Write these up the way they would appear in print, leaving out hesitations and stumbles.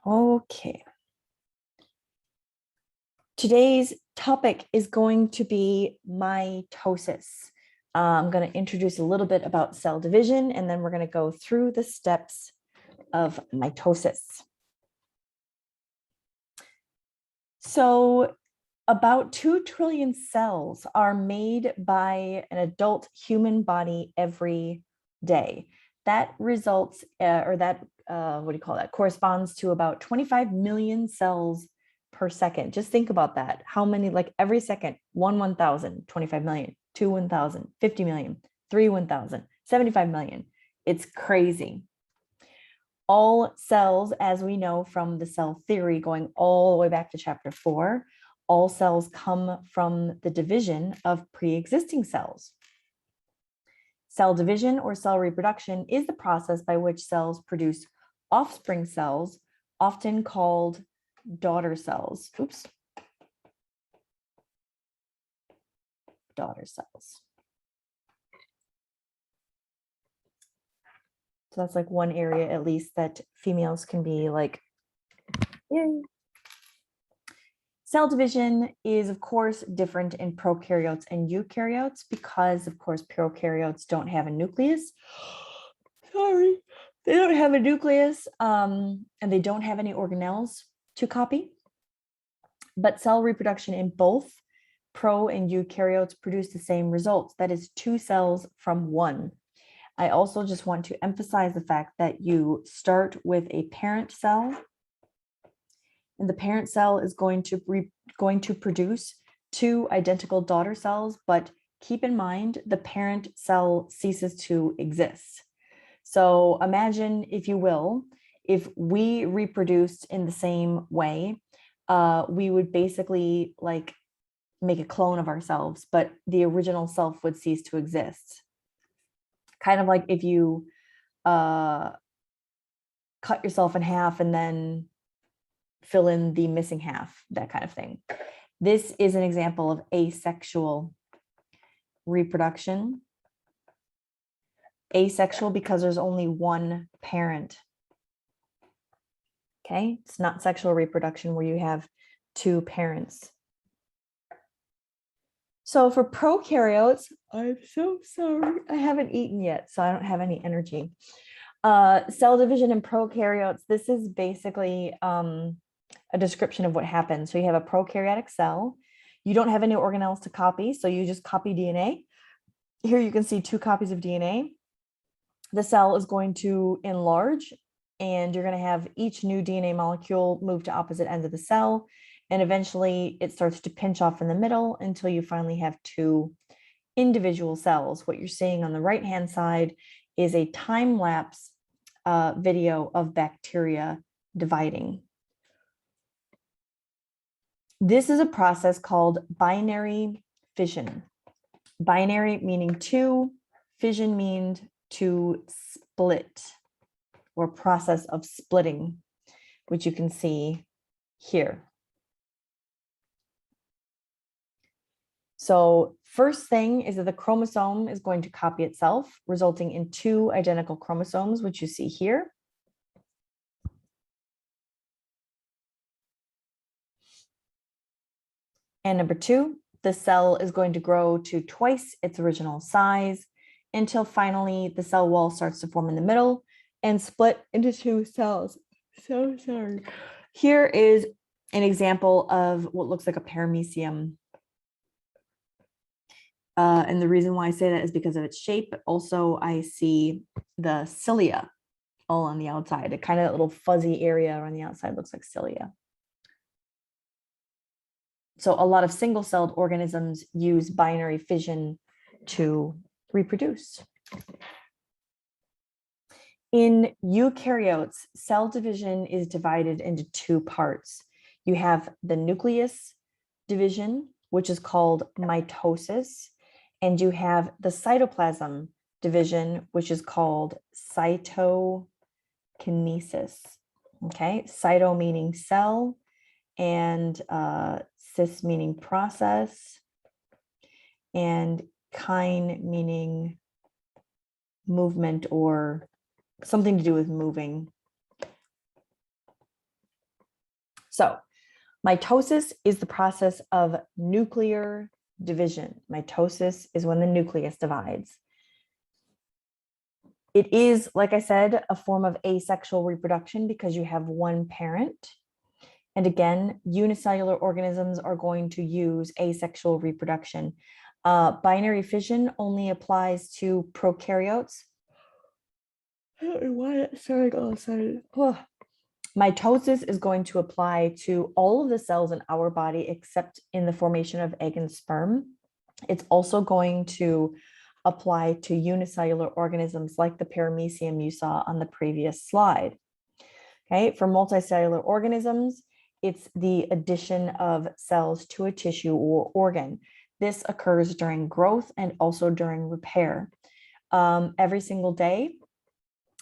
Okay. Today's topic is going to be mitosis. I'm going to introduce a little bit about cell division, and then we're going to go through the steps of mitosis. So about 2 trillion cells are made by an adult human body every day. That results, corresponds to about 25 million cells per second. Just think about that. How many, like every second, 1,000, 25 million, 2, 1,000, 50 million, 3, 1,000, 75 million. It's crazy. All cells, as we know from the cell theory, going all the way back to chapter 4, all cells come from the division of pre-existing cells. Cell division or cell reproduction is the process by which cells produce offspring cells, often called daughter cells. Daughter cells. So that's like one area, at least, that females can be like, yay. Cell division is, of course, different in prokaryotes and eukaryotes because, of course, prokaryotes don't have a nucleus. Sorry, they don't have a nucleus, and they don't have any organelles to copy. But cell reproduction in both pro and eukaryotes produce the same results. That is 2 cells from 1. I also just want to emphasize the fact that you start with a parent cell, and the parent cell is going to produce 2 identical daughter cells, but keep in mind the parent cell ceases to exist. So imagine, if you will, if we reproduced in the same way, we would basically like make a clone of ourselves, but the original self would cease to exist. Kind of like if you cut yourself in half and then fill in the missing half, that kind of thing. This is an example of asexual reproduction. Asexual because there's only one parent. Okay, it's not sexual reproduction where you have 2 parents. So for prokaryotes, I'm so sorry, I haven't eaten yet, so I don't have any energy. Cell division in prokaryotes, this is basically a description of what happens. So you have a prokaryotic cell. You don't have any organelles to copy, so you just copy DNA. Here you can see 2 copies of DNA. The cell is going to enlarge, and you're going to have each new DNA molecule move to opposite ends of the cell. And eventually it starts to pinch off in the middle until you finally have 2 individual cells. What you're seeing on the right-hand side is a time-lapse video of bacteria dividing. This is a process called binary fission. Binary meaning 2, fission means to split, or process of splitting, which you can see here. So first thing is that the chromosome is going to copy itself, resulting in 2 identical chromosomes, which you see here. And number 2, the cell is going to grow to twice its original size until finally the cell wall starts to form in the middle and split into 2 cells. So sorry. Here is an example of what looks like a paramecium. And the reason why I say that is because of its shape, but also I see the cilia all on the outside. A kind of little fuzzy area on the outside looks like cilia. So a lot of single-celled organisms use binary fission to reproduce. In eukaryotes, cell division is divided into 2 parts. You have the nucleus division, which is called mitosis, and you have the cytoplasm division, which is called cytokinesis. Okay, cyto meaning cell, and cis meaning process, and kine meaning movement or something to do with moving. So mitosis is the process of nuclear division. Mitosis is when the nucleus divides. It is, like I said, a form of asexual reproduction because you have one parent. And again, unicellular organisms are going to use asexual reproduction. Binary fission only applies to prokaryotes. I don't know why sorry, all of a sudden. Mitosis is going to apply to all of the cells in our body except in the formation of egg and sperm. It's also going to apply to unicellular organisms like the Paramecium you saw on the previous slide. Okay, for multicellular organisms, it's the addition of cells to a tissue or organ. This occurs during growth and also during repair. Every single day,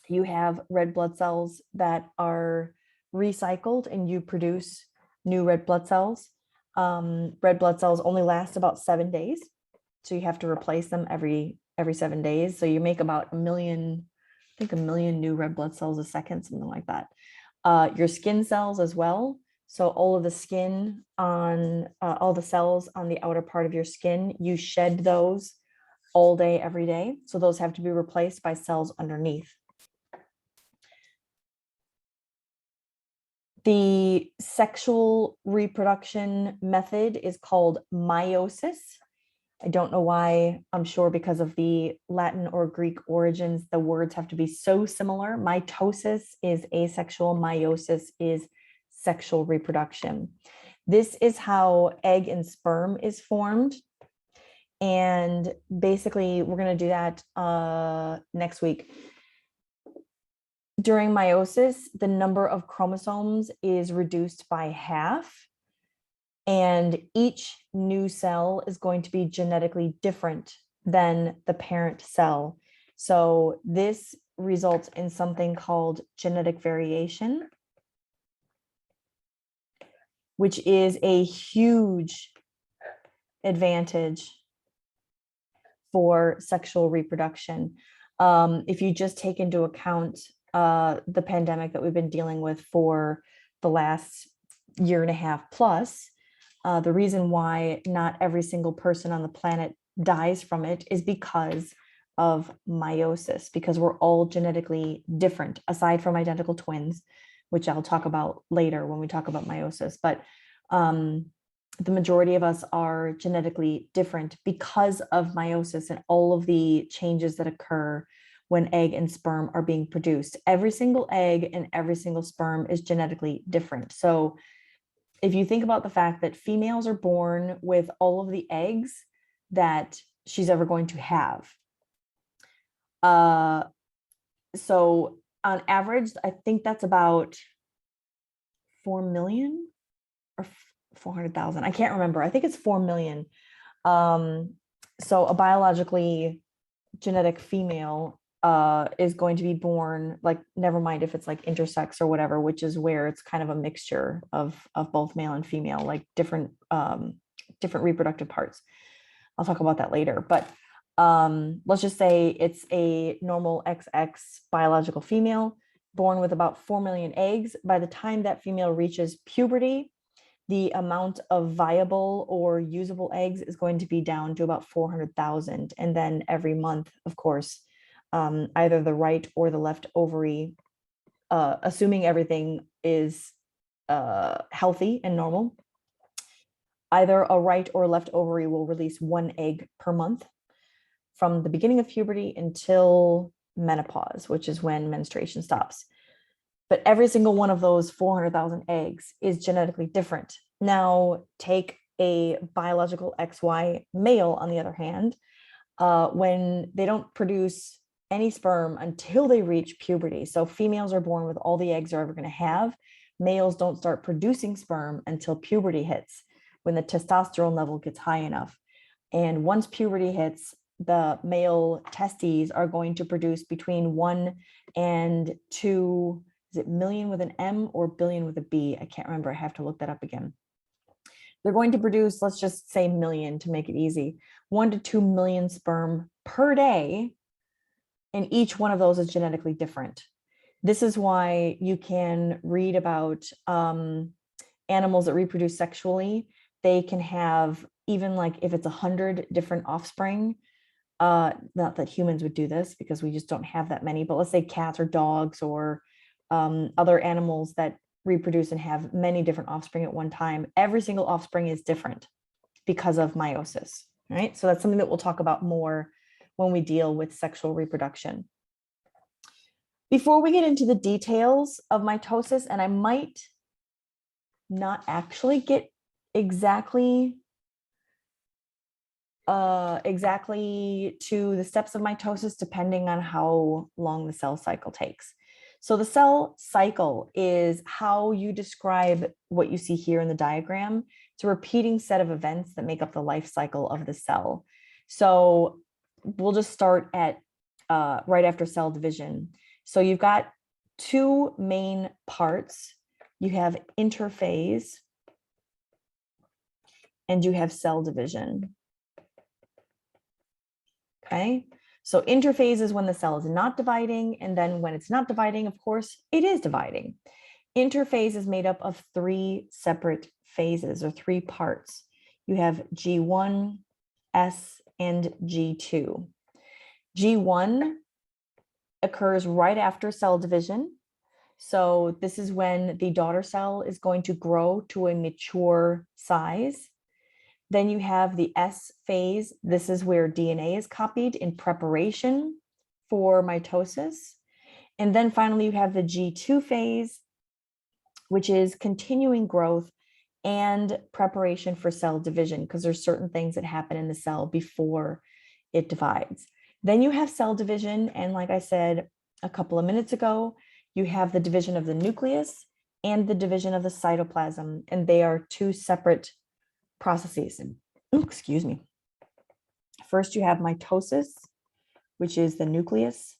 you have red blood cells that are recycled and you produce new red blood cells. Red blood cells only last about 7 days. So you have to replace them every 7 days. So you make about a million new red blood cells a second, something like that. Your skin cells as well. So all of the skin on all the cells on the outer part of your skin, you shed those all day, every day. So those have to be replaced by cells underneath. The sexual reproduction method is called meiosis. I don't know why. I'm sure because of the Latin or Greek origins, the words have to be so similar. Mitosis is asexual, meiosis is sexual reproduction. This is how egg and sperm is formed. And basically, we're going to do that next week. During meiosis, the number of chromosomes is reduced by half. And each new cell is going to be genetically different than the parent cell. So this results in something called genetic variation, which is a huge advantage for sexual reproduction. If you just take into account the pandemic that we've been dealing with for the last year and a half plus, the reason why not every single person on the planet dies from it is because of meiosis, because we're all genetically different, aside from identical twins, which I'll talk about later when we talk about meiosis. But the majority of us are genetically different because of meiosis and all of the changes that occur when egg and sperm are being produced. Every single egg and every single sperm is genetically different. So if you think about the fact that females are born with all of the eggs that she's ever going to have. So on average, I think that's about 4 million or 400,000. I can't remember. I think it's 4 million. So a biologically genetic female is going to be born, like, never mind if it's like intersex or whatever, which is where it's kind of a mixture of both male and female, like different reproductive parts. I'll talk about that later, but let's just say it's a normal XX biological female born with about 4 million eggs. By the time that female reaches puberty, the amount of viable or usable eggs is going to be down to about 400,000. And then every month, of course, either the right or the left ovary, assuming everything is healthy and normal, either a right or left ovary will release 1 egg per month from the beginning of puberty until menopause, which is when menstruation stops. But every single one of those 400,000 eggs is genetically different. Now, take a biological XY male, on the other hand, when they don't produce any sperm until they reach puberty. So females are born with all the eggs they're ever going to have. Males don't start producing sperm until puberty hits, when the testosterone level gets high enough. And once puberty hits, the male testes are going to produce between 1 and 2, is it million with an M or billion with a B? I can't remember. I have to look that up again. They're going to produce, let's just say million to make it easy, 1 to 2 million sperm per day. And each one of those is genetically different. This is why you can read about animals that reproduce sexually, they can have, even like if it's 100 different offspring, not that humans would do this because we just don't have that many, but let's say cats or dogs or other animals that reproduce and have many different offspring at one time, every single offspring is different because of meiosis, right? So that's something that we'll talk about more when we deal with sexual reproduction. Before we get into the details of mitosis, and I might not actually get exactly to the steps of mitosis, depending on how long the cell cycle takes. So the cell cycle is how you describe what you see here in the diagram. It's a repeating set of events that make up the life cycle of the cell. So we'll just start at right after cell division. So you've got two main parts. You have interphase and you have cell division. Okay, so interphase is when the cell is not dividing, and then when it's not dividing, of course, it is dividing. Interphase is made up of three separate phases or three parts. You have G1, S, and G2. G1 occurs right after cell division. So this is when the daughter cell is going to grow to a mature size. Then you have the S phase. This is where DNA is copied in preparation for mitosis. And then finally, you have the G2 phase, which is continuing growth and preparation for cell division, because there's certain things that happen in the cell before it divides. Then you have cell division. And like I said a couple of minutes ago, you have the division of the nucleus and the division of the cytoplasm, and they are two separate processes. Excuse me. First, you have mitosis, which is the nucleus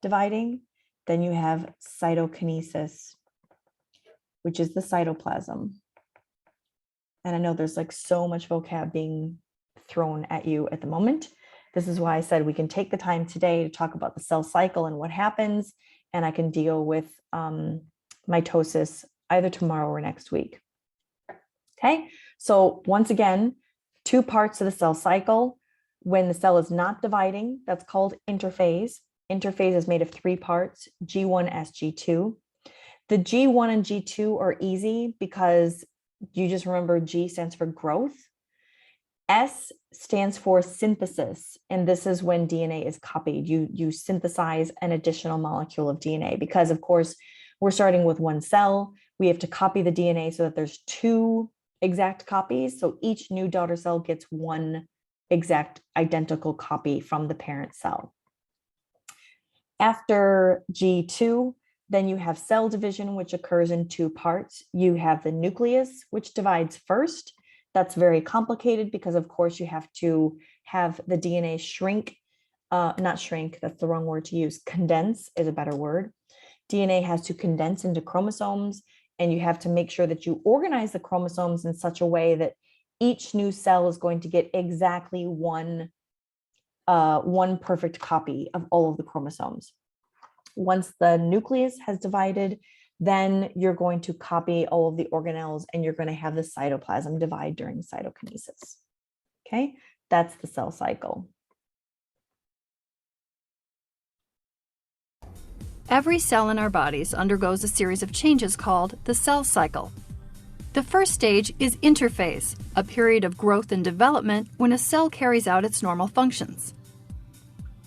dividing. Then you have cytokinesis, which is the cytoplasm. And I know there's like so much vocab being thrown at you at the moment. This is why I said we can take the time today to talk about the cell cycle and what happens, and I can deal with mitosis either tomorrow or next week. Okay, so once again, two parts of the cell cycle. When the cell is not dividing, that's called interphase. Interphase is made of three parts, G1, S, G2. The G1 and G2 are easy because you just remember G stands for growth. S stands for synthesis, and this is when DNA is copied. You synthesize an additional molecule of DNA because, of course, we're starting with one cell. We have to copy the DNA so that there's two exact copies. So each new daughter cell gets one exact identical copy from the parent cell. After G2, then you have cell division, which occurs in two parts. You have the nucleus, which divides first. That's very complicated because, of course, you have to have the DNA shrink, not shrink, that's the wrong word to use. Condense is a better word. DNA has to condense into chromosomes, and you have to make sure that you organize the chromosomes in such a way that each new cell is going to get exactly one perfect copy of all of the chromosomes. Once the nucleus has divided, then you're going to copy all of the organelles and you're going to have the cytoplasm divide during cytokinesis. Okay, that's the cell cycle. Every cell in our bodies undergoes a series of changes called the cell cycle. The first stage is interphase, a period of growth and development when a cell carries out its normal functions.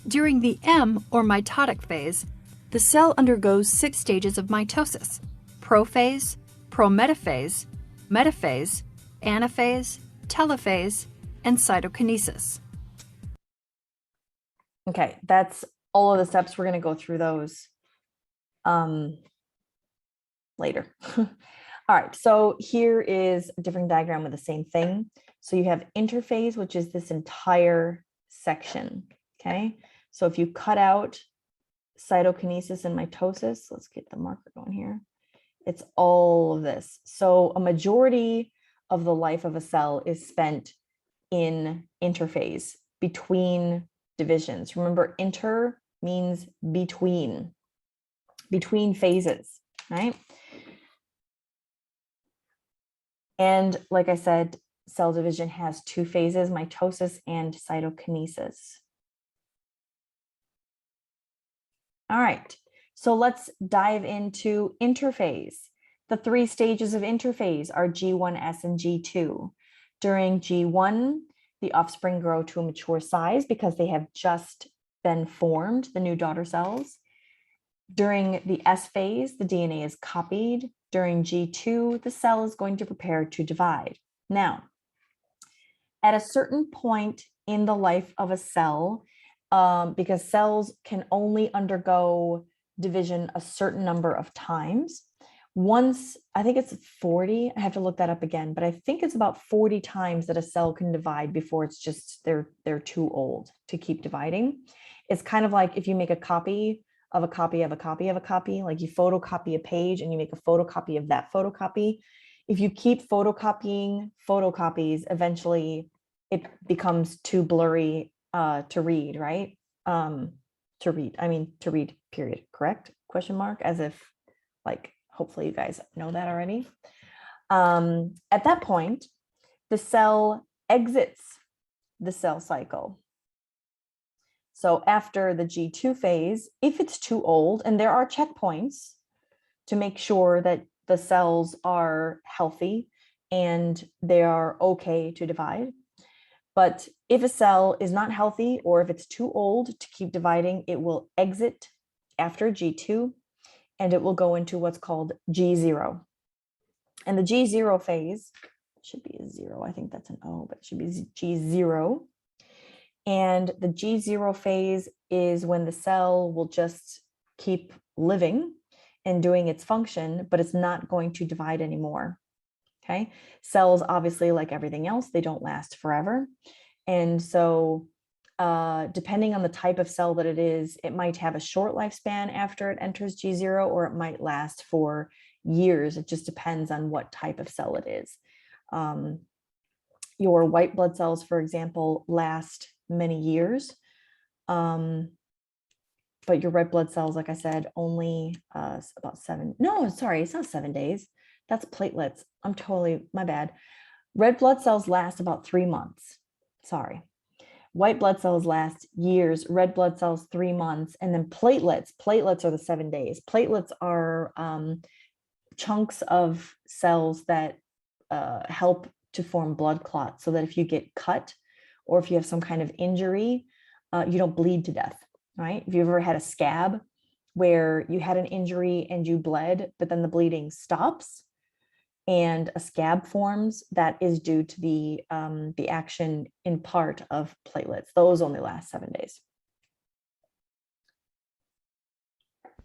During the M, or mitotic phase, the cell undergoes 6 stages of mitosis: prophase, prometaphase, metaphase, anaphase, telophase, and cytokinesis. Okay, that's all of the steps. We're going to go through those later. All right, so here is a different diagram with the same thing. So you have interphase, which is this entire section, okay? So if you cut out cytokinesis and mitosis, let's get the marker going here. It's all of this. So a majority of the life of a cell is spent in interphase, between divisions. Remember, inter means between phases, right? And like I said, cell division has two phases, mitosis and cytokinesis. All right, so let's dive into interphase. The three stages of interphase are G1S and G2. During G1, the offspring grow to a mature size because they have just been formed, the new daughter cells. During the S phase, the DNA is copied. During G2, the cell is going to prepare to divide. Now, at a certain point in the life of a cell, because cells can only undergo division a certain number of times. Once, I think it's 40, I have to look that up again, but I think it's about 40 times that a cell can divide before it's just, they're too old to keep dividing. It's kind of like if you make a copy of a copy of a copy of a copy, like you photocopy a page and you make a photocopy of that photocopy. If you keep photocopying photocopies, eventually it becomes too blurry to read, right? To read, period, correct? Question mark, as if, like, hopefully you guys know that already. At that point, the cell exits the cell cycle. So after the G2 phase, if it's too old, and there are checkpoints to make sure that the cells are healthy and they are okay to divide. But if a cell is not healthy or if it's too old to keep dividing, it will exit after G2 and it will go into what's called G0. And the G0 phase should be a 0. I think that's an O, but it should be G0. And the G0 phase is when the cell will just keep living and doing its function, but it's not going to divide anymore. Okay. Cells, obviously, like everything else, they don't last forever. And so depending on the type of cell that it is, it might have a short lifespan after it enters G0, or it might last for years. It just depends on what type of cell it is. Your white blood cells, for example, last many years. But your red blood cells, like I said, only about 7. No, sorry, it's not 7 days. That's platelets. My bad. Red blood cells last about 3 months. Sorry. White blood cells last years, red blood cells 3 months, and then platelets. Platelets are the 7 days. Platelets are chunks of cells that help to form blood clots, so that if you get cut or if you have some kind of injury, you don't bleed to death, right? If you've ever had a scab where you had an injury and you bled, but then the bleeding stops and a scab forms, that is due to the action in part of platelets. Those only last 7 days.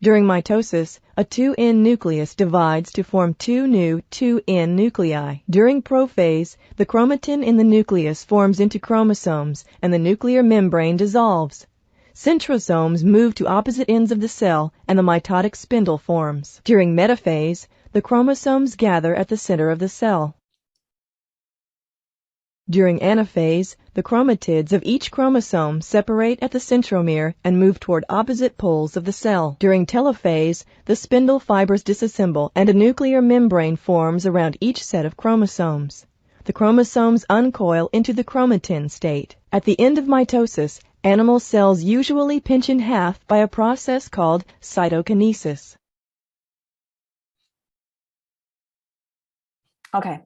During mitosis, a 2N nucleus divides to form 2 new 2N nuclei. During prophase, the chromatin in the nucleus forms into chromosomes and the nuclear membrane dissolves. Centrosomes move to opposite ends of the cell and the mitotic spindle forms. During metaphase, the chromosomes gather at the center of the cell. During anaphase, the chromatids of each chromosome separate at the centromere and move toward opposite poles of the cell. During telophase, the spindle fibers disassemble and a nuclear membrane forms around each set of chromosomes. The chromosomes uncoil into the chromatin state. At the end of mitosis, animal cells usually pinch in half by a process called cytokinesis. Okay.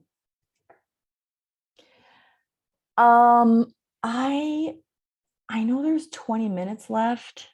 I know there's 20 minutes left.